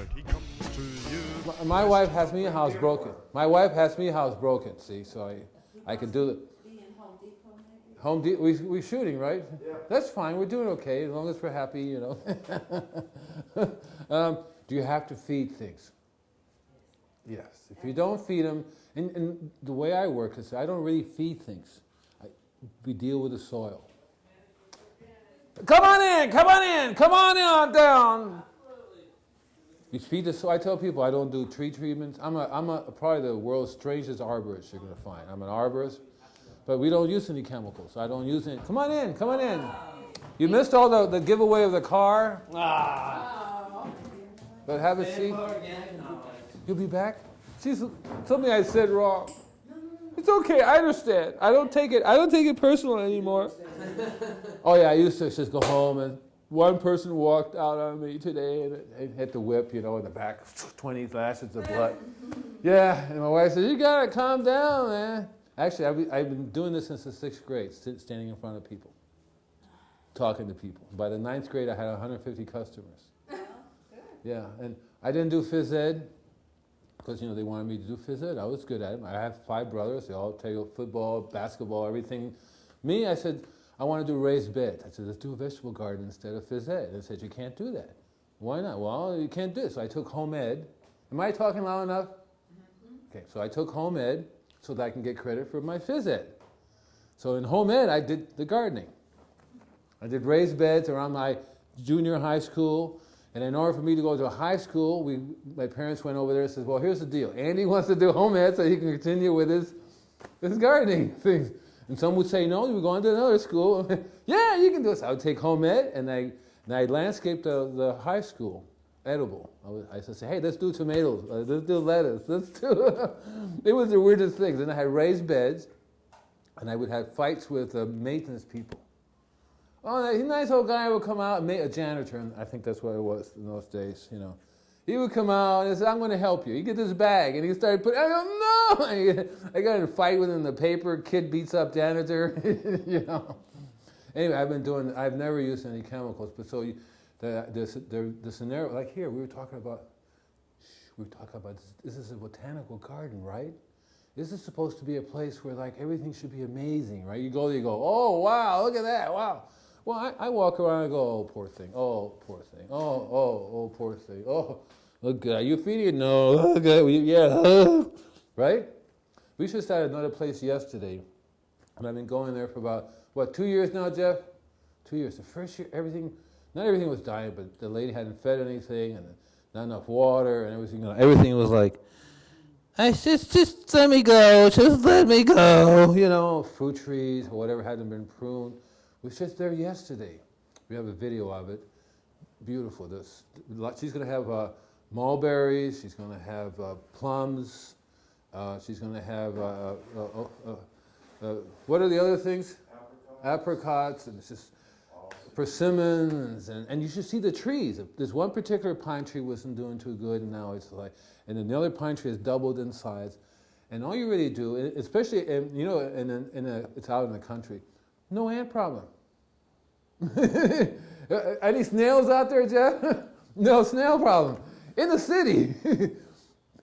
that he comes to you. My wife has me a house broken. My wife has me a house broken, see, so I could do it. Home Depot, we're shooting, right? Yeah. That's fine, we're doing okay, as long as we're happy, you know. Do you have to feed things? Yes. If you don't feed them, and the way I work is I don't really feed things. We deal with the soil. Come on in, come on in, come on down. You feed the soil. I tell people I don't do tree treatments. I'm probably the world's strangest arborist you're going to find. I'm an arborist, but we don't use any chemicals. I don't use any. Come on in, come on in. You missed all the giveaway of the car. But have a seat. You'll be back? She's something I said wrong. It's okay, I understand. I don't take it personal anymore. Oh yeah, I used to just go home and one person walked out on me today and it hit the whip, you know, in the back, 20 lashes of blood. Yeah, and my wife said, you gotta calm down, man. Actually, I've been doing this since the 6th grade, standing in front of people, talking to people. By the 9th grade, I had 150 customers. Yeah, and I didn't do phys ed because, you know, they wanted me to do phys ed. I was good at it. I have 5 brothers. They all play football, basketball, everything. Me, I said, I want to do raised beds. I said, let's do a vegetable garden instead of phys ed. They said, you can't do that. Why not? Well, you can't do it. So I took home ed. Am I talking loud enough? Okay, so I took home ed so that I can get credit for my phys ed. So in home ed, I did the gardening. I did raised beds around my junior high school. And in order for me to go to a high school, my parents went over there and said, well, here's the deal. Andy wants to do home ed so he can continue with his gardening things. And some would say, no, you're going to another school. Yeah, you can do it. So I would take home ed, and I landscaped the high school, edible. I used to say, hey, let's do tomatoes. Let's do lettuce. Let's do... It was the weirdest things. And I had raised beds, and I would have fights with maintenance people. Oh, that nice old guy would come out and make a janitor, and I think that's what it was in those days, you know. He would come out and say, I'm going to help you. You get this bag. And he started putting, I go, no! I got in a fight with him in the paper. Kid beats up janitor, you know. Anyway, I've never used any chemicals, but so the scenario, like here, we were talking about this is a botanical garden, right? This is supposed to be a place where like everything should be amazing, right? You go there, you go, oh, wow, look at that, wow. Well, I walk around and go, oh, poor thing, oh, poor thing, oh, poor thing, oh, look good. Are you feeding it? No, okay, yeah, right? We just started another place yesterday, and I've been going there for about, 2 years now, Jeff? 2 years. The first year, not everything was dying, but the lady hadn't fed anything, and not enough water, and everything, everything was like, just let me go, you know, fruit trees or whatever hadn't been pruned. We was just there yesterday. We have a video of it. Beautiful. She's going to have mulberries. She's going to have plums. She's going to have, what are the other things? Apricots. And it's just persimmons. And you should see the trees. There's one particular pine tree wasn't doing too good, and now it's like, and then the other pine tree has doubled in size. And all you really do, especially, you know, it's out in the country, no ant problem. Any snails out there, Jeff? No snail problem. In the city,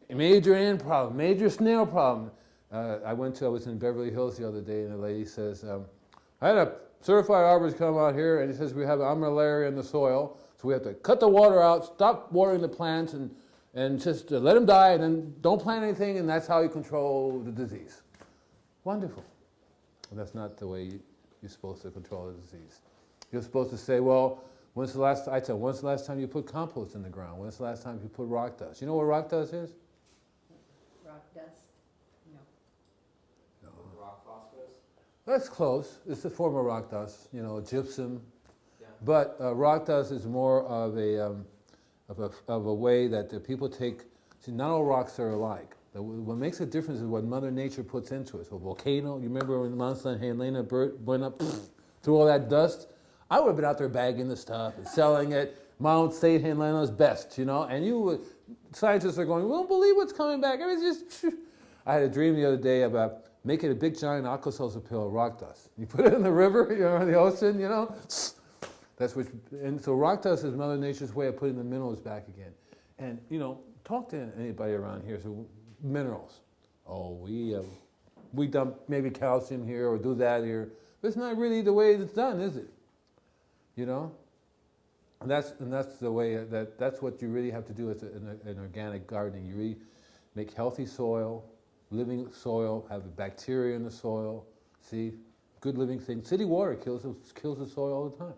major ant problem, major snail problem. I was in Beverly Hills the other day, and a lady says, I had a certified arborist come out here, and he says we have malaria in the soil, so we have to cut the water out, stop watering the plants, and just let them die, and then don't plant anything, and that's how you control the disease. Wonderful. Well, that's not the way you're supposed to control the disease. You're supposed to say, well, when's the last time you put compost in the ground? When's the last time you put rock dust? You know what rock dust is? Rock dust? No. Rock phosphorus? That's close. It's a form of rock dust, you know, gypsum. Yeah. But rock dust is more of a way that the people take. See, not all rocks are alike. What makes a difference is what Mother Nature puts into it. So a volcano, you remember when Mount St. Helena went up through all that dust? I would have been out there bagging the stuff and selling it. Mount St. Helena's best, you know? And scientists are going, we don't believe what's coming back. Everything's just... I had a dream the other day about making a big giant Alka-Seltzer pill of rock dust. You put it in the river, you know, in the ocean, you know? And so rock dust is Mother Nature's way of putting the minerals back again. And, you know, talk to anybody around here. So minerals. Oh, we dump maybe calcium here or do that here. But it's not really the way it's done, is it? You know? And that's the way, that's what you really have to do as an organic gardening. You really make healthy soil, living soil, have the bacteria in the soil. See? Good living things. City water kills the soil all the time.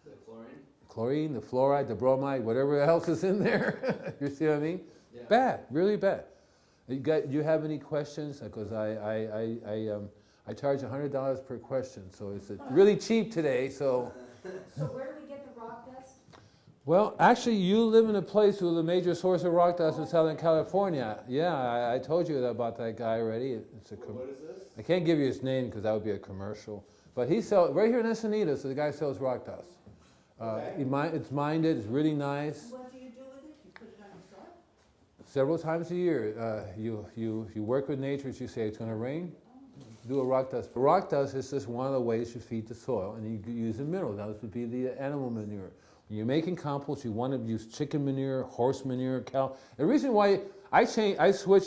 The chlorine? Chlorine, the fluoride, the bromide, whatever else is in there. You see what I mean? Yeah. Bad, really bad. Do you have any questions? Because I charge $100 per question, so it's really cheap today. So where do we get the rock dust? well, actually, you live in a place with a major source of rock dust in Southern California. Yeah, I told you about that guy already. It's What is this? I can't give you his name because that would be a commercial. But he sells right here in Encinitas. So the guy sells rock dust. It's minded. It's really nice. What do you do with it? You put it on your soil? Several times a year, you work with nature. As you say, it's going to rain. Do a rock dust. Rock dust is just one of the ways you feed the soil, and you use the minerals. That would be the animal manure. When you're making compost, you want to use chicken manure, horse manure, cow. The reason why I switch.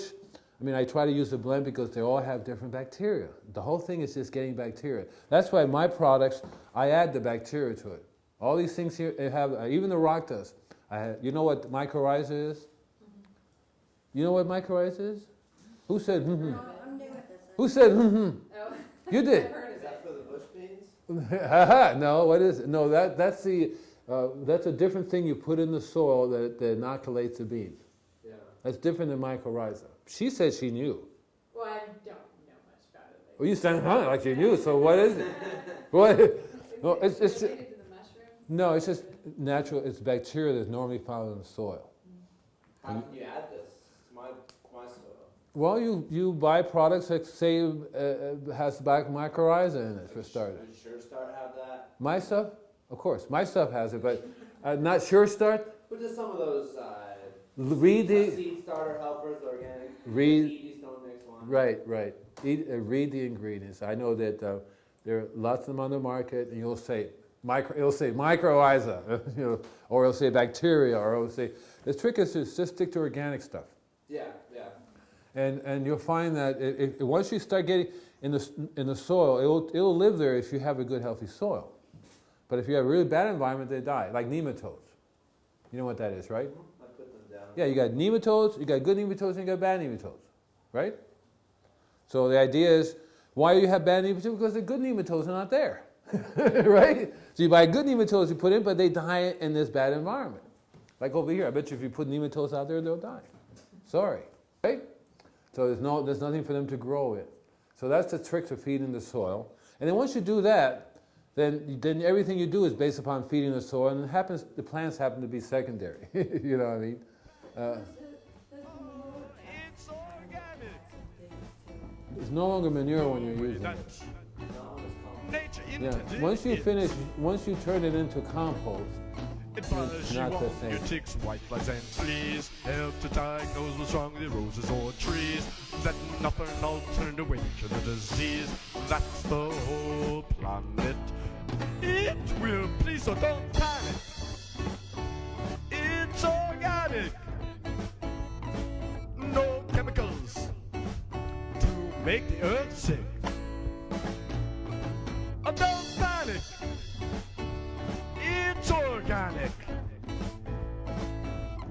I mean, I try to use a blend because they all have different bacteria. The whole thing is just getting bacteria. That's why my products, I add the bacteria to it. All these things here, they have, even the rock dust. You know what mycorrhiza is? Mm-hmm. You know what mycorrhiza is? Who said, mm-hmm? No, I'm new at this. Who said, mm-hmm? Oh. You did. Is that for the bush beans? No, what is it? No, that's a different thing you put in the soil that inoculates the beans. Yeah. That's different than mycorrhiza. She said she knew. Well, I don't know much about it. Well, you sound like you knew. So what is it? What? No, it's related to the mushrooms? no, it's just natural. It's bacteria that's normally found in the soil. How can you add this to my soil? Well, you buy products that say has mycorrhiza in it for starters. Does Sure Start have that? My stuff, of course, my stuff has it, but not Sure Start. But just some of those Read the seed starter helpers, organic. Read- Eat Stone mix one. right. Read the ingredients. I know that there are lots of them on the market, and you'll say it'll say mycorrhiza, you know, or it'll say bacteria, or it'll say. The trick is to just stick to organic stuff. Yeah. And you'll find that once you start getting in the soil, it'll live there if you have a good healthy soil. But if you have a really bad environment, they die, like nematodes. You know what that is, right? I put them down. Yeah, you got nematodes, you got good nematodes, and you got bad nematodes, right? So the idea is, why do you have bad nematodes? Because the good nematodes are not there, right? So you buy good nematodes you put in, but they die in this bad environment. Like over here, I bet you if you put nematodes out there, they'll die. Sorry, right? So there's nothing for them to grow in. So that's the trick to feeding the soil. And then once you do that, then everything you do is based upon feeding the soil, and the plants happen to be secondary. You know what I mean? It's organic. It's no longer manure when you're using it. Nature Yeah. intended. Once you turn it into compost, It bothers you not the on same. your ticks, white flies and fleas. Help to diagnose what's wrong with roses or trees. That nothing alternative away to the disease. That's the whole planet. It will please, so don't panic. It's organic. No chemicals to make the earth sick. Don't panic. It's organic.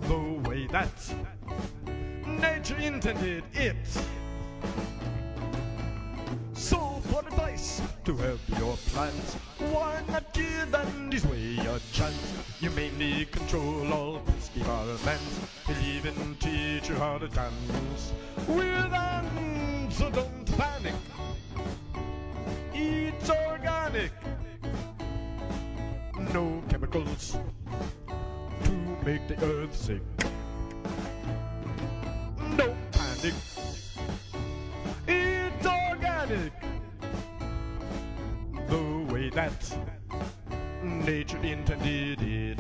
The way that nature intended it. So for advice to help your plants, why not give Andy's way a chance? You mainly control all pesky elements. He'll even teach you how to dance with them, so don't panic. It's organic. No chemicals to make the earth sick. No panic. It's organic. The way that nature intended it.